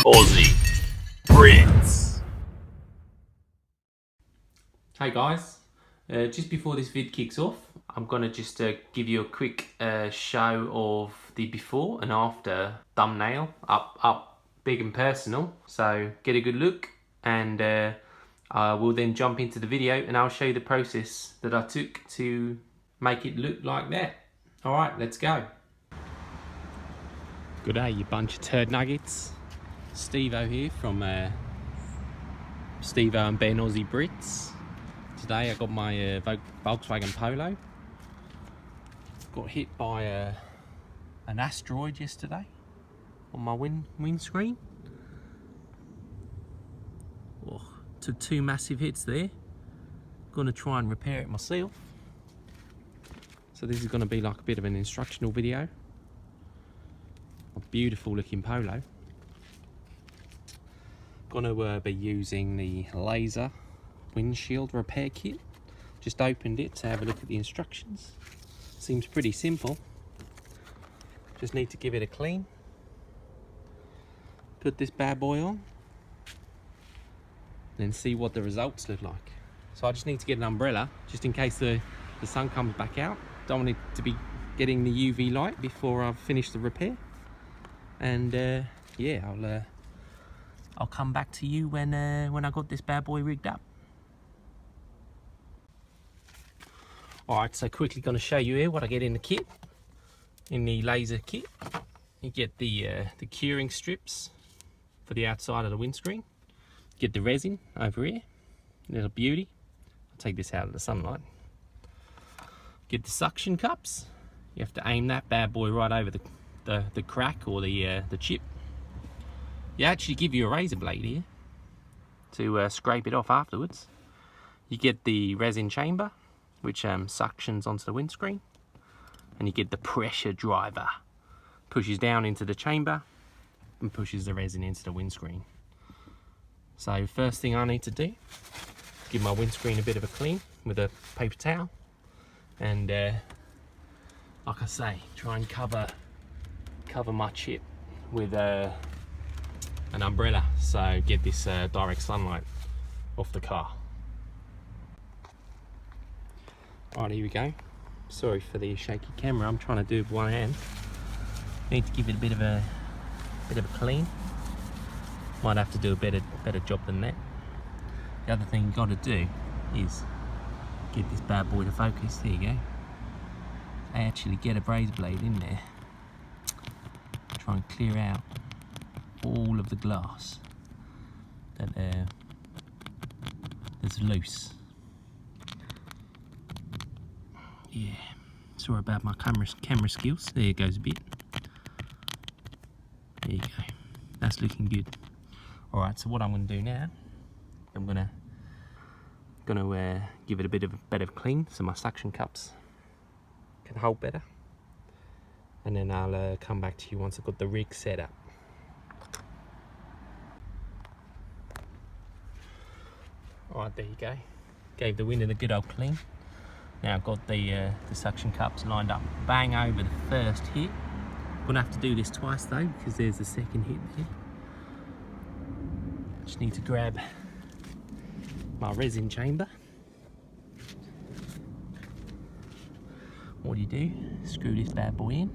Aussie, Brits. Hey guys, just before this vid kicks off, I'm gonna just give you a quick show of the before and after thumbnail, up big and personal. So get a good look, and we'll then jump into the video and I'll show you the process that I took to make it look like that. All right, let's go. Good day, you bunch of turd nuggets. Steve-O here from Steve-O and Ben Aussie Brits. Today I got my Volkswagen Polo. Got hit by an asteroid yesterday on my windscreen. Oh, took two massive hits there. Gonna try and repair it myself. So this is gonna be like a bit of an instructional video. A beautiful looking Polo. Gonna be using the laser windshield repair kit. Just opened it to have a look at the instructions. Seems pretty simple. Just need to give it a clean. Put this bad boy on. Then see what the results look like. So I just need to get an umbrella just in case the sun comes back out. Don't want it to be getting the UV light before I've finished the repair. And yeah, I'll come back to you when I got this bad boy rigged up. Alright, so quickly going to show you here what I get in the kit. In the laser kit, you get the curing strips for the outside of the windscreen. Get the resin over here, little beauty. I'll take this out of the sunlight. Get the suction cups. You have to aim that bad boy right over the crack or the chip. You actually give you a razor blade here to scrape it off afterwards. You get the resin chamber, which suctions onto the windscreen, and you get the pressure driver, pushes down into the chamber and pushes the resin into the windscreen. So first thing I need to do, give my windscreen a bit of a clean with a paper towel, and like I say, try and cover my chip with an umbrella, so get this direct sunlight off the car. Right, here we go. Sorry for the shaky camera. I'm trying to do it with one hand. Need to give it a bit of a clean. Might have to do a better job than that. The other thing you've got to do is get this bad boy to focus. There you go. I actually get a razor blade in there. Try and clear out all of the glass that's loose. Yeah, sorry about my camera skills. There goes a bit. There you go. That's looking good. All right, so what I'm going to do now, I'm gonna give it a bit of a better clean so my suction cups can hold better, and then I'll come back to you once I've got the rig set up. Alright, there you go. Gave the window the good old clean. Now I've got the suction cups lined up bang over the first hit. Gonna have to do this twice though, because there's the second hit there. Just need to grab my resin chamber. What do? Screw this bad boy in.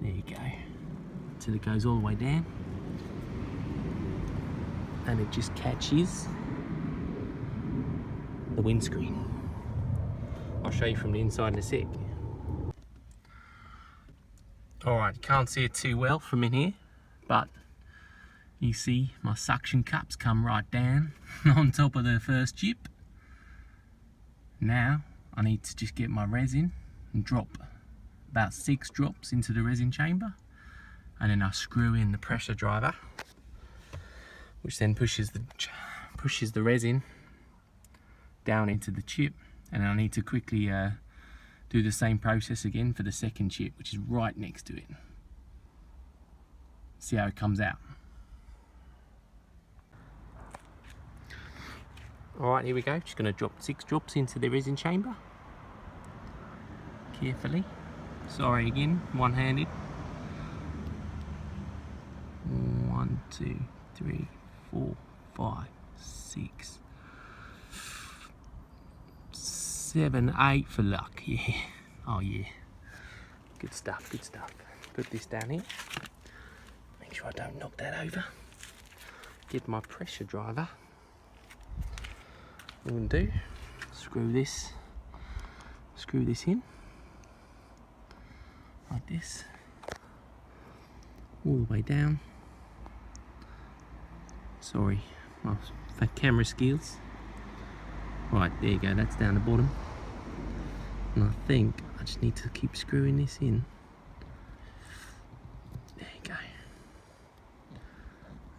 There you go. Till it goes all the way down. And it just catches the windscreen. I'll show you from the inside in a sec. Alright, can't see it too well from in here, but you see my suction cups come right down on top of the first chip. Now I need to just get my resin and drop about 6 drops into the resin chamber, and then I screw in the pressure driver, which then pushes the resin down into the chip, and I need to quickly do the same process again for the second chip, which is right next to it. See how it comes out. Alright, here we go. Just going to drop 6 drops into the resin chamber. Carefully. Sorry again, one-handed. 1, 2, 3, 4, 5, 6, 7, 8 for luck. Yeah. Oh yeah. Good stuff, good stuff. Put this down here. Make sure I don't knock that over. Get my pressure driver. What I'm gonna do, screw this in. Like this. All the way down. Sorry, my camera skills. Right, there you go, that's down the bottom. And I think I just need to keep screwing this in. There you go.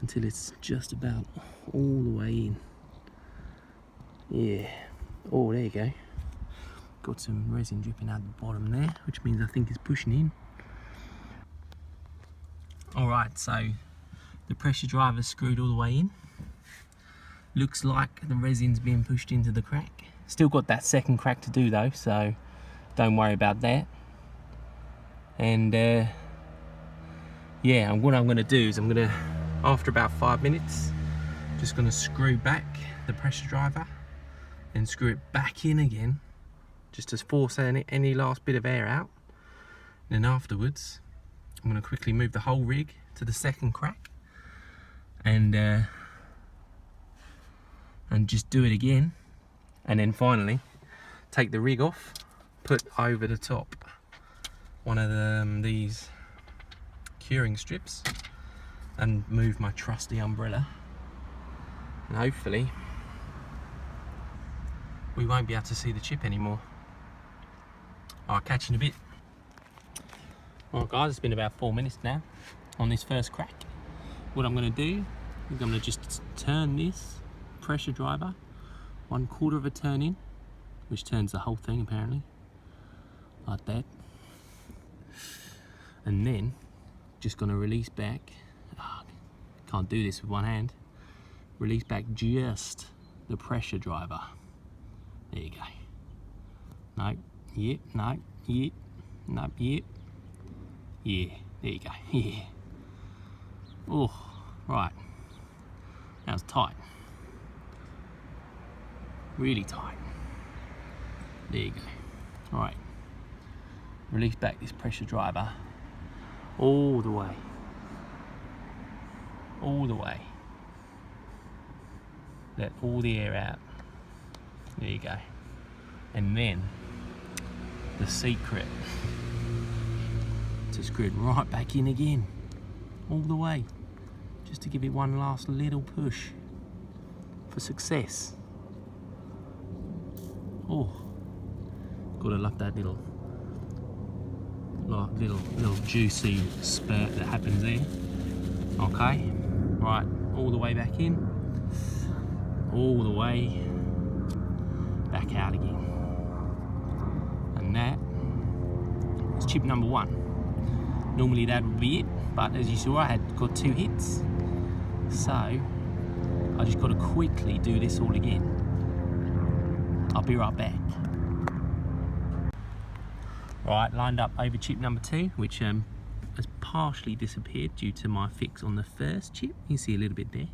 Until it's just about all the way in. Yeah. Oh, there you go. Got some resin dripping out the bottom there, which means I think it's pushing in. Alright, so the pressure driver's screwed all the way in. Looks like the resin's being pushed into the crack. Still got that second crack to do though, so don't worry about that. And yeah, and what I'm gonna do is I'm gonna, after about 5 minutes, just gonna screw back the pressure driver and screw it back in again, just to force any last bit of air out. And then afterwards, I'm gonna quickly move the whole rig to the second crack and just do it again, and then finally take the rig off, put over the top one of these curing strips, and move my trusty umbrella, and hopefully we won't be able to see the chip anymore. I'll catch you in a bit. Alright guys, it's been about 4 minutes now on this first crack. What I'm going to do is I'm going to just turn this pressure driver 1/4 of a turn in, which turns the whole thing apparently, like that. And then just going to release back, can't do this with one hand, release back just the pressure driver. There you go. No, yep, no, yep, no, yep. Yeah, there you go, yeah. Oh, right. That was tight. Really tight. There you go. Alright. Release back this pressure driver all the way. All the way. Let all the air out. There you go. And then the secret, to screw it right back in again. All the way. Just to give it one last little push for success. Oh, gotta love that little juicy spurt that happens there. Okay, right, all the way back in, all the way back out again. And that is chip number 1. Normally that would be it, but as you saw, I had got 2 hits, so I just got to quickly do this all again. I'll be right back. Right, lined up over chip number 2, which has partially disappeared due to my fix on the first chip. You can see a little bit there.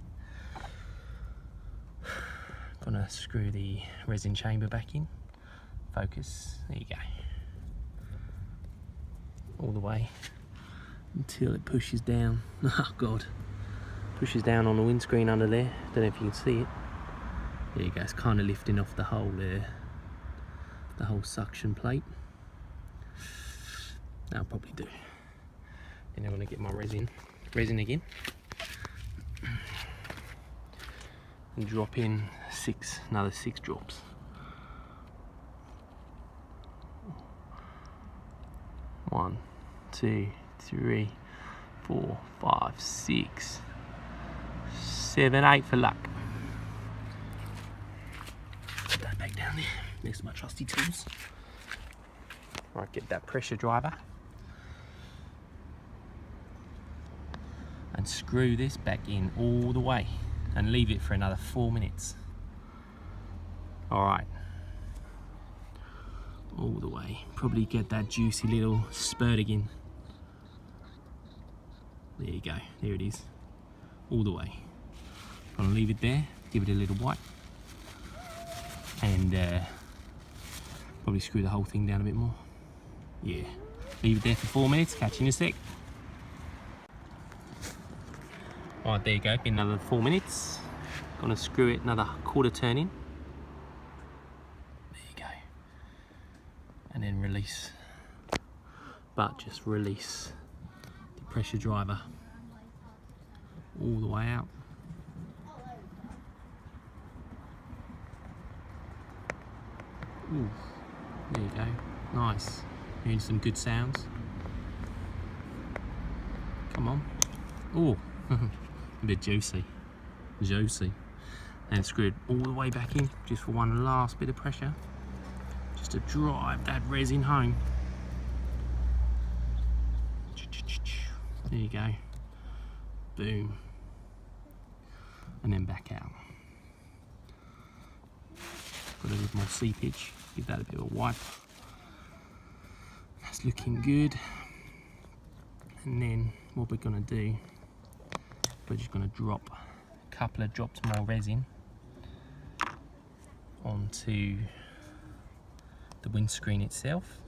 Gonna screw the resin chamber back in. Focus, there you go. All the way until it pushes down. Oh God, pushes down on the windscreen under there. Don't know if you can see it. There you go. It's kind of lifting off the whole suction plate. That'll probably do. Then I'm gonna get my resin again, and drop in another 6 drops. One, 2, 3, 4, 5, 6, 7, 8 for luck. Put that back down there next to my trusty tools. Right, get that pressure driver and screw this back in all the way and leave it for another 4 minutes. Alright, all the way. Probably get that juicy little spurt again. There you go, there it is. all the way. Gonna leave it there, give it a little wipe, and probably screw the whole thing down a bit more. Yeah, leave it there for 4 minutes, catch you in a sec. Alright, there you go, been another 4 minutes. Gonna screw it another quarter turn in. There you go. And then release. But just release the pressure driver all the way out. Ooh, there you go, nice. Hearing some good sounds. Come on. Oh, a bit juicy. And screw it all the way back in, just for one last bit of pressure, just to drive that resin home. There you go. Boom. And then back out. Got a little more seepage, give that a bit of a wipe. That's looking good. And then what we're gonna do, we're just gonna drop a couple of drops more resin onto the windscreen itself,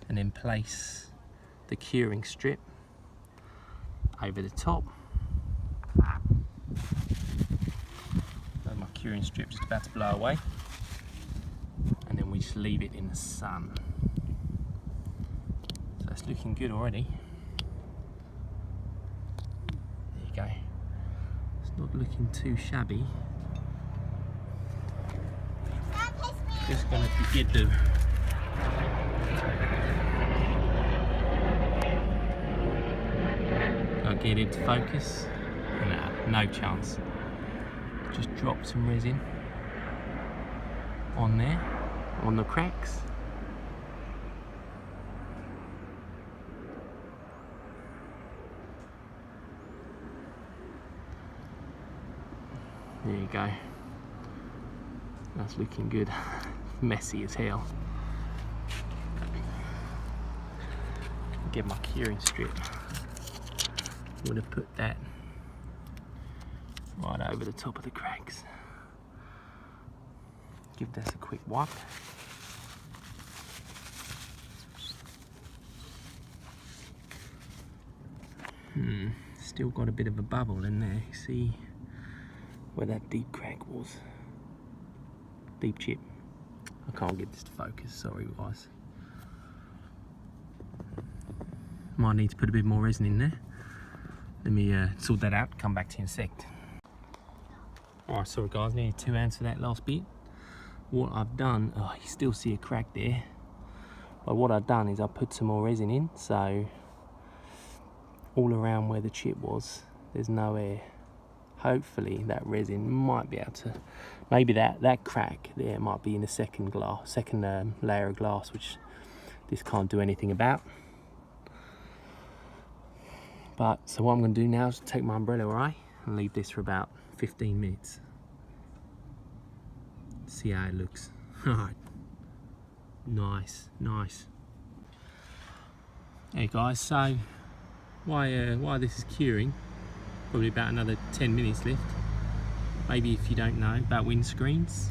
and then place the curing strip over the top. So my curing strip just about to blow away, and then we just leave it in the sun. So it's looking good already. There you go. It's not looking too shabby. Just gonna get the get it to focus. No chance. Just drop some resin on there, on the cracks. There you go. That's looking good. Messy as hell. Get my curing strip. Would have put that right over the top of the cracks. Give this a quick wipe. Still got a bit of a bubble in there. See where that deep crack was? Deep chip. I can't get this to focus, sorry guys. Might need to put a bit more resin in there. Let me sort that out, come back to you in a sec. Alright, sorry guys, nearly 2 hands for that last bit. What I've done, oh, you still see a crack there. But what I've done is I put some more resin in, so all around where the chip was, there's no air. Hopefully that resin might be able to, maybe that crack there might be in the second layer of glass, which this can't do anything about. But so what I'm going to do now is take my umbrella away and leave this for about 15 minutes. See how it looks. Alright, nice. Hey guys, so while this is curing, probably about another 10 minutes left. Maybe if you don't know about windscreens,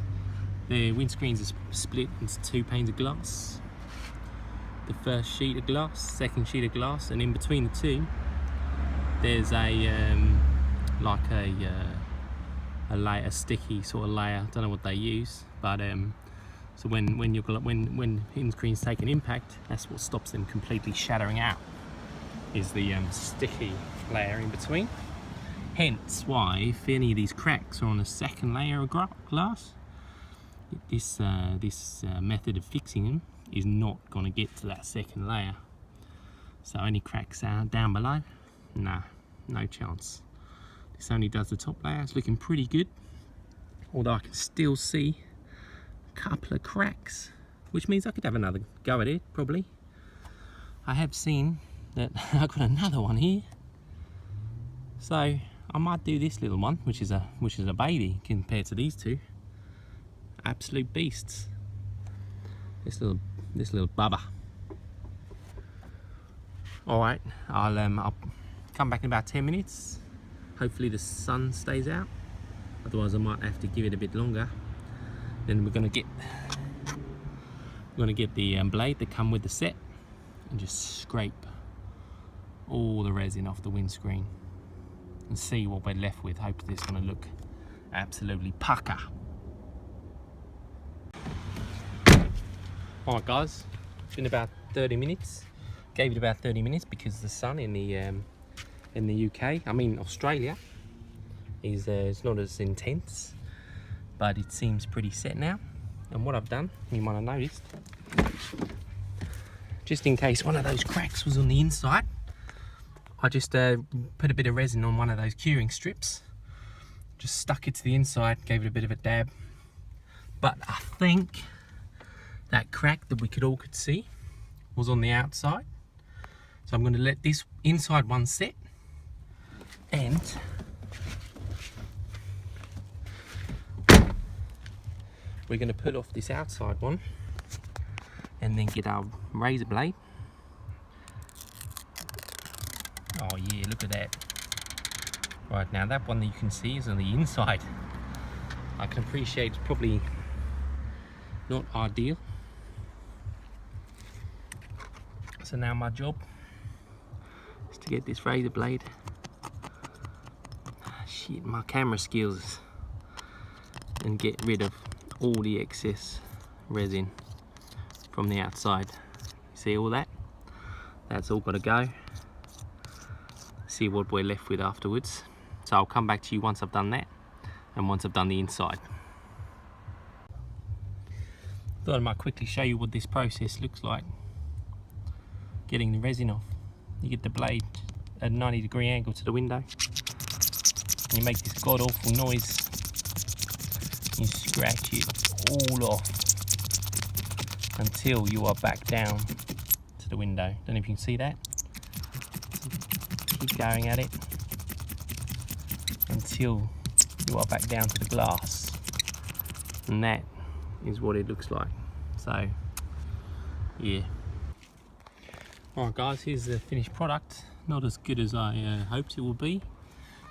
the windscreens are split into 2 panes of glass. The first sheet of glass, second sheet of glass, and in between the two, there's a like a layer, a sticky sort of layer. I don't know what they use, but so when windscreens take an impact, that's what stops them completely shattering out. Is the sticky layer in between. Hence why, if any of these cracks are on a second layer of glass, this method of fixing them is not going to get to that second layer. So any cracks down below, nah, no chance. This only does the top layer. It's looking pretty good, although I can still see a couple of cracks, which means I could have another go at it probably. I have seen that I've got another one here, so I might do this little one, which is a baby compared to these two. Absolute beasts. This little bubba. All right, I'll come back in about 10 minutes. Hopefully the sun stays out, otherwise I might have to give it a bit longer. Then we're going to get the blade that come with the set and just scrape all the resin off the windscreen and see what we're left with. Hopefully it's going to look absolutely pucker. Alright guys, it's been about 30 minutes. Gave it about 30 minutes because the sun in the UK, I mean Australia, is it's not as intense, but it seems pretty set now. And what I've done, you might have noticed, just in case one of those cracks was on the inside, I just put a bit of resin on one of those curing strips, just stuck it to the inside, gave it a bit of a dab. But I think that crack that we all could see was on the outside. So I'm going to let this inside one set, and we're going to pull off this outside one and then get our razor blade. Oh yeah, look at that. Right, now that one that you can see is on the inside. I can appreciate it's probably not ideal. So now my job is to get this razor blade. Shit, my camera skills, and get rid of all the excess resin from the outside. See all that? That's all got to go. See what we're left with afterwards. So I'll come back to you once I've done that and once I've done the inside. Thought I might quickly show you what this process looks like. Getting the resin off. You get the blade at a 90-degree angle to the window. And you make this god-awful noise. You scratch it all off until you are back down to the window. Don't know if you can see that. Keep going at it until you are back down to the glass. And that is what it looks like. So, yeah. Alright guys, here's the finished product. Not as good as I hoped it would be,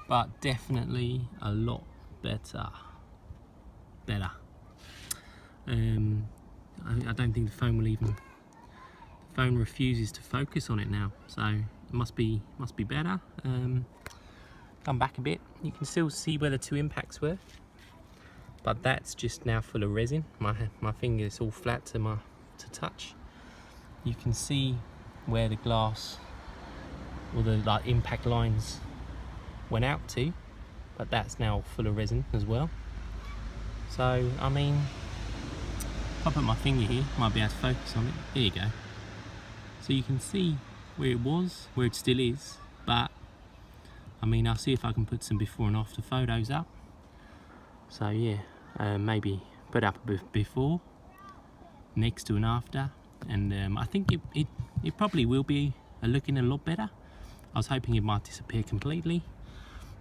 but definitely a lot better. I don't think the phone will even, the phone refuses to focus on it now, so it must be better. Come back a bit, you can still see where the two impacts were, but that's just now full of resin. My finger is all flat to touch. You can see where the glass or the impact lines went out to, but that's now full of resin as well. So I mean, if I put my finger here, might be able to focus on it. There you go. So you can see where it was, where it still is, but I mean, I'll see if I can put some before and after photos up. So yeah, maybe put up a before next to and after, and I think it probably will be looking a lot better. I was hoping it might disappear completely,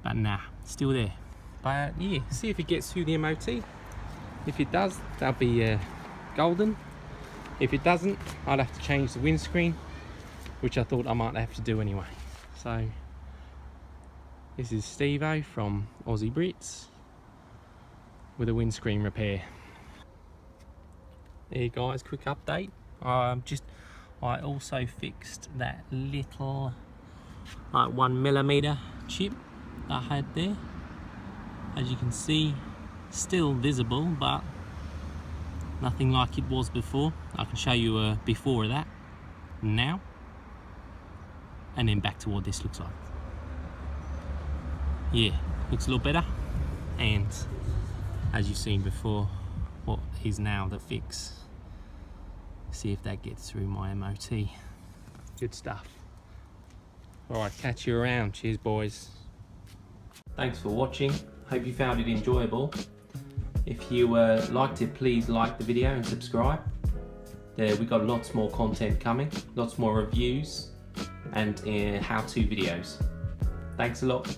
but nah, still there. But yeah, see if it gets through the MOT. If it does, that'll be golden. If it doesn't, I'd have to change the windscreen, which I thought I might have to do anyway. So this is Steve-O from Aussie Brits with a windscreen repair. There you guys, quick update. I also fixed that little 1mm chip I had there. As you can see, still visible, but nothing like it was before. I can show you a before of that now, and then back to what this looks like. Yeah, looks a lot better, and as you've seen before, what is now the fix. See if that gets through my MOT. Good stuff. Alright, catch you around. Cheers boys. Thanks for watching. Hope you found it enjoyable. If you liked it, please like the video and subscribe. We've got lots more content coming, lots more reviews and how-to videos. Thanks a lot.